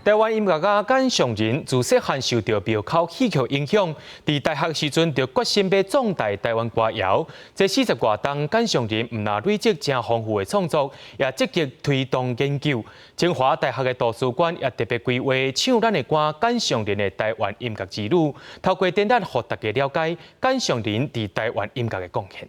台湾音乐家简尚仁自细汉受到庙口戏曲影响，伫大学时阵就决心要壮大台湾歌谣。这40多档简尚仁唔但累积真丰富的创作，也积极推动研究。清华大学的图书馆也特别规划唱咱的歌简尚仁的台湾音乐之路，透过展览，让大家了解简尚仁伫台湾音乐的贡献。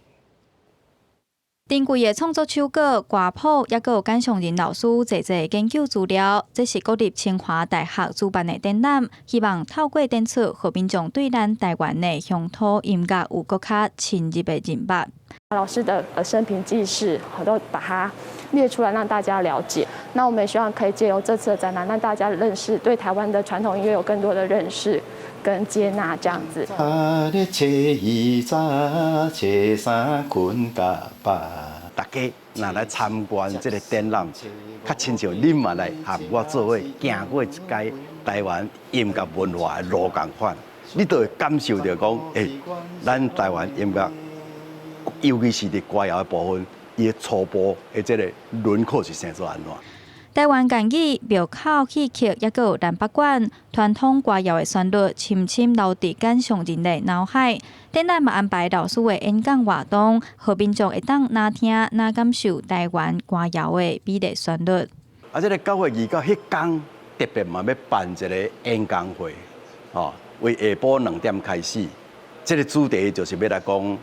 珍贵的创作手稿、歌谱，也有简尚仁老师侪侪研究资料。这是国立清华大学主办的展览，希望透过展出，和民众对咱台湾的乡土音乐有更加深入的认识。老师的生平记事，我都把它列出来让大家了解。那我们也希望可以借由这次的展览，让大家认识对台湾的传统音乐有更多的认识跟接纳，这样子。大家若来参观这个展览，较亲像恁嘛来和我做伙行过一届台湾音乐文化的路共款，你就会感受到讲，咱台湾音乐，尤其是伫歌谣的部分，伊的初步的这个轮廓是生做安怎？ 台湾港语、庙口戏曲，也有南北馆传统歌谣的旋律，深深留伫简尚仁的脑海。展览嘛安排老师的演讲活动，和民众会当哪听哪感受台湾歌谣的美丽旋律。啊，这个9月2号迄天特别嘛要办一个演讲会，哦，为下晡2点开始。这个主题就是要来讲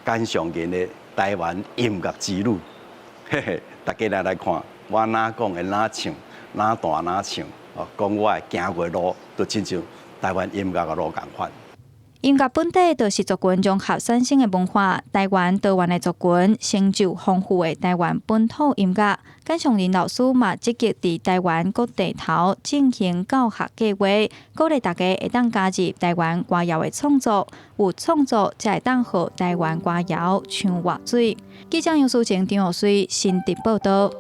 简尚仁的台湾音乐之路，嘿嘿，大家来看。 我哪讲会哪唱，哪弹哪唱，哦，讲我的行过路，就亲像台湾音乐的路共款。音乐本地就是族群融合产生的文化，台湾多元的族群成就丰富的台湾本土音乐。简尚仁老师嘛积极伫台湾各地头进行教学计划，鼓励大家会当加入台湾歌谣的创作，有创作才会当和台湾歌谣唱活水。记者杨淑晴、张学水新竹报道。